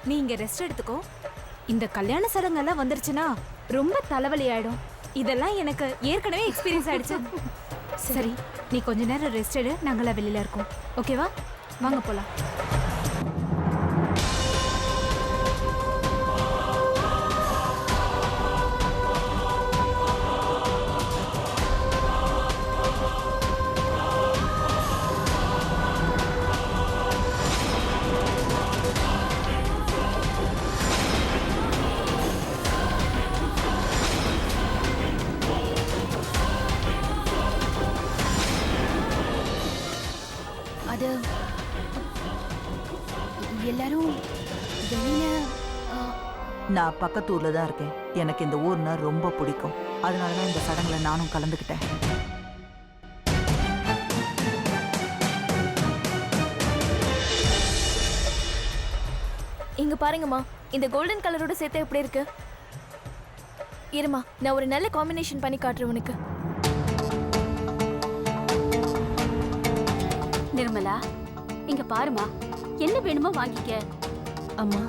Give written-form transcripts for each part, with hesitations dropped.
நீ இங்க ரெஸ்ட் எடுத்துக்கோ. இந்த கல்யாண சடங்கெல்லாம் வந்துருச்சுன்னா ரொம்ப தலைவலி ஆயிடும். இதெல்லாம் எனக்கு ஏற்கனவே எக்ஸ்பீரியன்ஸ் ஆயிடுச்சு. சரி, நீ கொஞ்ச நேரம் ரெஸ்ட் எடு. நாங்களாம் வெளியில இருக்கோம். ஓகேவா? வாங்க போலாம். அது எல்லாரும் வெளியில. நான் பக்கத்து ஊர்ல தான் இருக்கேன். எனக்கு இந்த ஊர்னா ரொம்ப பிடிக்கும். அதனாலதான் இந்த சடங்குல நானும் கலந்துக்கிட்டேன். இங்க பாருங்கம்மா, இந்த கோல்டன் கலரோட சேர்த்து எப்படி இருக்கு? இருமா, நான் ஒரு நல்ல காம்பினேஷன் பண்ணி காட்டுறேன் உனக்கு. நிர்மலா, இங்க பாருமா, என்ன வேணுமோ வாங்கிக்க. அம்மா,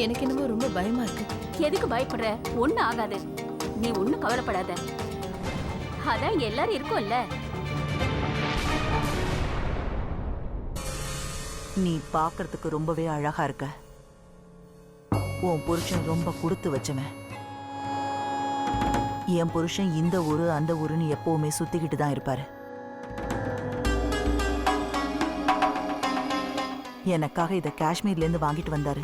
எனக்கு என்னமோ ரொம்ப பயமா இருக்கு. எதுக்கு பயப்படுற? ஒண்ணும் ஆகாது, நீ ஒண்ணும் கவலைப்படாத. அதான் இங்க எல்லாரும் இருக்கோம்ல. நீ பார்க்கறதுக்கு ரொம்பவே அழகா இருக்க. உன் புருஷன் ரொம்ப கொடுத்து வச்சவன். என் புருஷன் இந்த ஊரு அந்த ஊருன்னு எப்பவுமே சுத்திக்கிட்டு தான் இருப்பாரு. எனக்காக இதை காஷ்மீர்ல இருந்து வாங்கிட்டு வந்தாரு.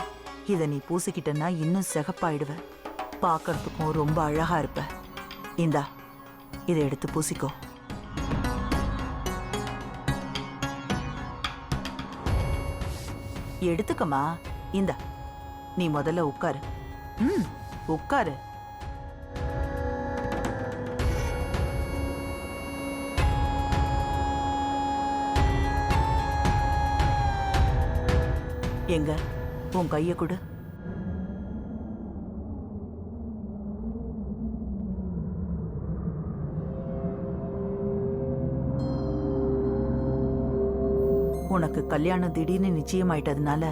இதை நீ பூசிக்கிட்டன்னா இன்னும் சிகப்பாயிடுவ. பார்க்கறதுக்கும் ரொம்ப அழகா இருப்ப. இந்தா, இதை எடுத்து பூசிக்கோ. எடுத்துக்கமா. இந்தா, நீ முதல்ல உட்காரு. உட்காரு. எங்க உன் கைய கொடு. உனக்கு கல்யாணம் திடீர்னு நிச்சயமாயிட்டதுனால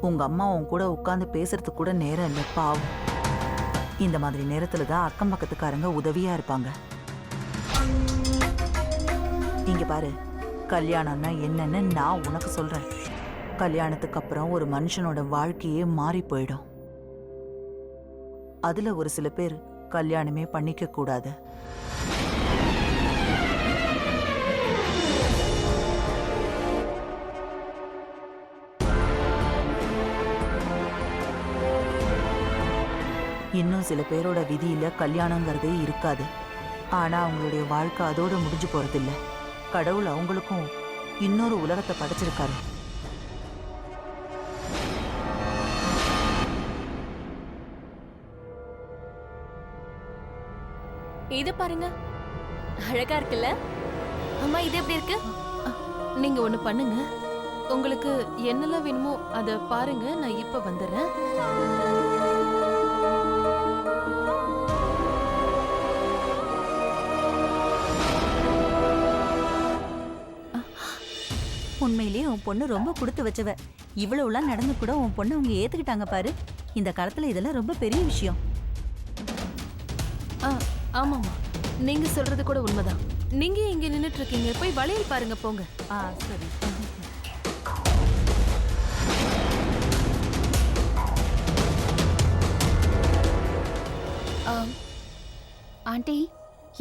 உங்க அம்மா உன் கூட உட்கார்ந்து பேசுறதுக்கு கூட நேரம் இல்லை. பாவம். இந்த மாதிரி நேரத்துல தான் அக்கம் பக்கத்துக்காரங்க உதவியா இருப்பாங்க. இங்க பாரு, கல்யாணம்னா என்னன்னு நான் உனக்கு சொல்றேன். கல்யாணத்துக்கு அப்புறம் ஒரு மனுஷனோட வாழ்க்கையே மாறி போயிடும். அதுல ஒரு சில பேர் கல்யாணமே பண்ணிக்க கூடாது. இன்னும் சில பேரோட விதியில கல்யாணங்கிறதே இருக்காது. ஆனா அவங்களுடைய வாழ்க்கை அதோட முடிஞ்சு போறதில்ல. கடவுள் அவங்களுக்கும் இன்னொரு உலகத்தை படைச்சிருக்காரு. இது பாருங்க, அழகா இருக்குல்ல? அம்மா, இது எப்படி இருக்கு? நீங்க ஒண்ணு பண்ணுங்க, உங்களுக்கு என்னெல்லாம் வேணுமோ அத பாருங்க. நான் இப்ப வந்துடுறேன். உண்மையிலேயே உன் பொண்ணு ரொம்ப கொடுத்து வச்சவ. இவ்வளவுலாம் நடந்து கூட உன் பொண்ணு அவங்க ஏத்துக்கிட்டாங்க பாரு. இந்த காலத்துல இதெல்லாம் ரொம்ப பெரிய விஷயம். ஆமாமா, நீங்க சொல்றது கூட உண்மைதான். நீங்க இங்க நின்னுட்டு இருக்கீங்க, போய் வளையல் பாருங்க, போங்க. சரி. ஆண்டி,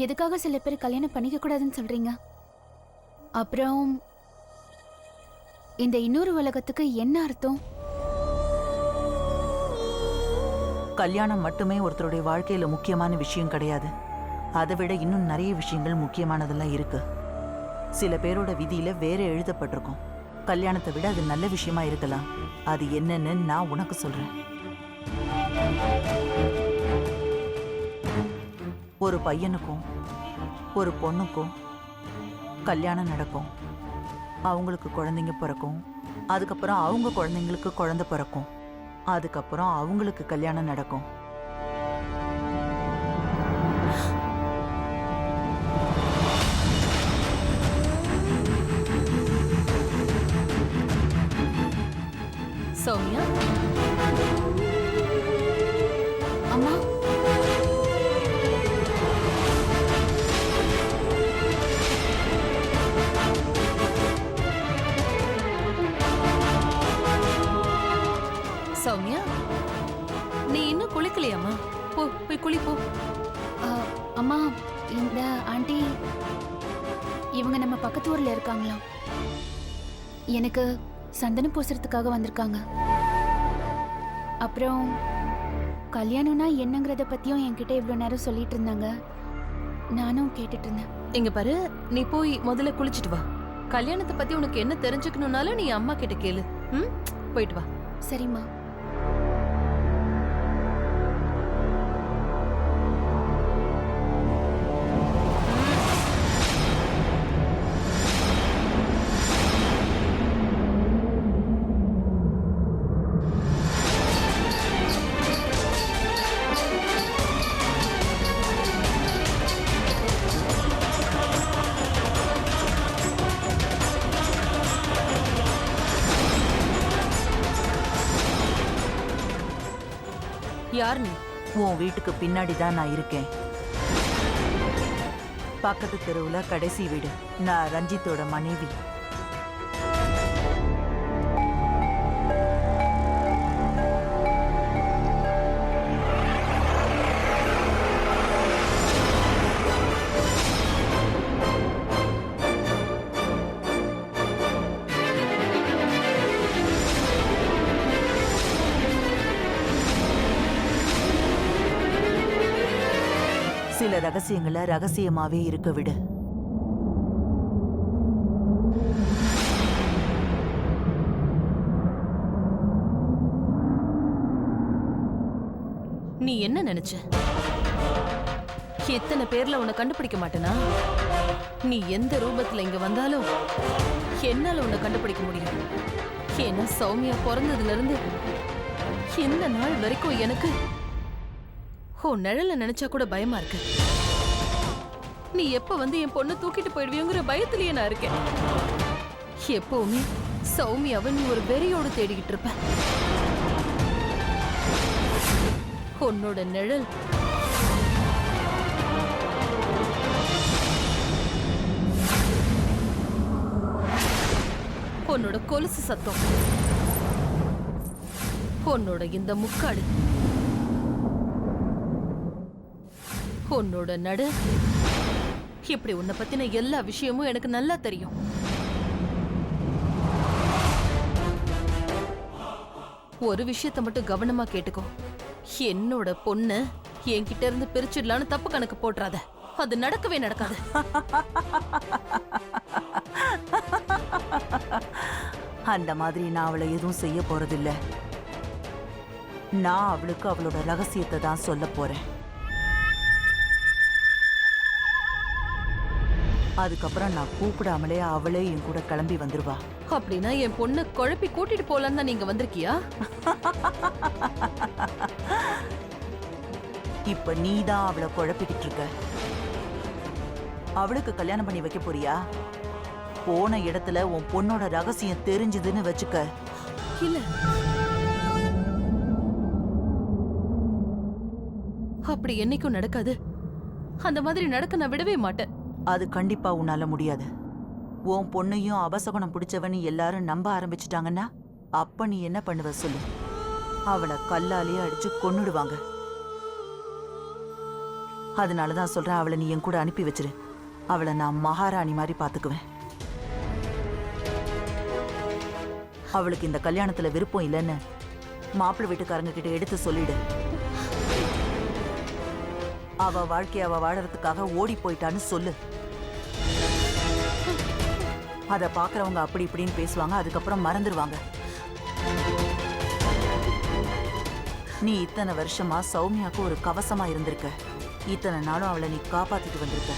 எதுக்காக சில பேர் கல்யாணம் பண்ணிக்க கூடாதுன்னு சொல்றீங்க? அப்புறம் இந்த இன்னொரு உலகத்துக்கு என்ன அர்த்தம்? கல்யாணம் மட்டுமே ஒருத்தருடைய வாழ்க்கையில முக்கியமான விஷயம் கிடையாது. அதை விட இன்னும் நிறைய விஷயங்கள் முக்கியமானதெல்லாம் இருக்கு. சில பேரோட விதியில வேற எழுதப்பட்டிருக்கும். கல்யாணத்தை விட அது நல்ல விஷயமா இருக்கலாம். அது என்னன்னு நான் உனக்கு சொல்றேன். ஒரு பையனுக்கும் ஒரு பொண்ணுக்கும் கல்யாணம் நடக்கும். அவங்களுக்கு குழந்தைங்க பிறக்கும். அதுக்கப்புறம் அவங்க குழந்தைங்களுக்கு குழந்தை பிறக்கும். அதுக்கப்புறம் அவங்களுக்கு கல்யாணம் நடக்கும். சௌமியா, இவங்க நம்ம பக்கத்து ஊர்ல இருக்காங்களாம். எனக்கு சந்தனம் பூசுறதுக்காக வந்திருக்காங்க. அப்புறம் கல்யாணம்னா என்னங்கிறத பத்தியும் என்கிட்ட இவ்வளோ நேரம் சொல்லிட்டு இருந்தாங்க. நானும் கேட்டுட்டு இருந்தேன். இங்க பாரு, நீ போய் முதல்ல குளிச்சிட்டு வா. கல்யாணத்தை பத்தி உனக்கு என்ன தெரிஞ்சுக்கணும்னாலும் நீ அம்மா கிட்ட கேளு. ம், போயிட்டு வா. சரிம்மா. யார் நீ? உன் வீட்டுக்கு பின்னாடி தான் நான் இருக்கேன். பக்கத்து தெருவுல கடைசி வீடு. நான் ரஞ்சித்தோட மனைவி. சில ரகசியங்களை ரகசியமாவே இருக்க விடு. நீ என்ன நினைச்ச? எத்தனை பேர்ல உன்னை கண்டுபிடிக்க மாட்டேனா? நீ எந்த ரூபத்துல இங்க வந்தாலும் என்னால உன்னை கண்டுபிடிக்க முடியும். ஏன்னா சௌமியா பிறந்ததுல இருந்து இந்த நாள் வரைக்கும் எனக்கு உன் நிழல நினைச்சா கூட பயமா இருக்கு. நீ எப்ப வந்து என் பொண்ணை தூக்கிட்டு போயிடுவியோங்கிற பயத்திலேயே நான் இருக்கேன். எப்பவுமே சௌமியாவை நீ ஒரு வெறியோடு தேடிக்கிட்டு இருப்ப. உன்னோட நிழல் உன்னோட கொலுசு சத்தம், உன்னோட இந்த முக்காடு, உன்னோட நடு, இப்படி உன்னை பத்தின எல்லா விஷயமும் எனக்கு நல்லா தெரியும். ஒரு விஷயத்த மட்டும் கவனமா கேட்டுக்கோ. என்னோட பொண்ணு என்கிட்ட இருந்து பிரிச்சிடலான்னு தப்பு கணக்கு போட்டுறாத. அது நடக்கவே நடக்காது. அந்த மாதிரி நான் அவளை எதுவும் செய்ய போறதில்ல. நான் அவளுக்கு அவளோட ரகசியத்தை தான் சொல்ல போறேன். அதுக்கப்புறம் நான் கூப்பிடாமலே அவளே என் கூட கிளம்பி வந்துருவா. அப்படின்னா என் பொண்ணு குழப்பி கூட்டிட்டு போலான்னு தான் நீங்க வந்திருக்கியா? இப்ப நீ தான் அவளை குழப்பிக்கிட்டு இருக்க. அவளுக்கு கல்யாணம் பண்ணி வைக்க போறியா? போன இடத்துல உன் பொண்ணோட ரகசியம் தெரிஞ்சதுன்னு வச்சுக்க. இல்ல, அப்படி என்னைக்கும் நடக்காது. அந்த மாதிரி நடக்க நான் விடவே மாட்டேன். அது கண்டிப்பா உன்னால முடியாது. உன் பொண்ணையும் அபசகுணம் பிடிச்சவனு எல்லாரும் நம்ப ஆரம்பிச்சிட்டாங்கன்னா அப்ப நீ என்ன பண்ணுவ சொல்லு? அவளை கல்லாலேயே அடிச்சு கொன்னுடுவாங்க. அதனாலதான் சொல்றேன், அவளை நீ என் கூட அனுப்பி வச்சிரு. அவளை நான் மகாராணி மாதிரி பாத்துக்குவேன். அவளுக்கு இந்த கல்யாணத்துல விருப்பம் இல்லைன்னு மாப்பிள்ளை வீட்டுக்காரங்க கிட்ட எடுத்து சொல்லிடு. அவ வாழ்க்கைய அவ வாழறதுக்காக ஓடி போயிட்டான்னு சொல்லு. அத பாக்குறவங்க அப்படி இப்படின்னு பேசுவாங்க, அதுக்கப்புறம் மறந்துடுவாங்க. நீ இத்தனை வருஷமா சௌமியாக்கு ஒரு கவசமா இருந்திருக்க. இத்தனை நாளும் அவளை நீ காப்பாத்திட்டு வந்திருக்க.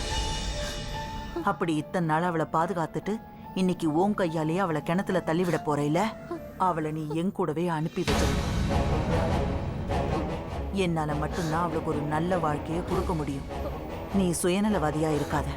அப்படி இத்தனை நாள் அவளை பாதுகாத்துட்டு இன்னைக்கு உன் கையாலேயே அவளை கிணத்துல தள்ளிவிட போறேல, அவளை நீ என் கூடவே அனுப்பி வச்சிரு. என்னால மட்டும்தான் அவளுக்கு ஒரு நல்ல வாழ்க்கையை கொடுக்க முடியும். நீ சுயநலவாதியா இருக்காத.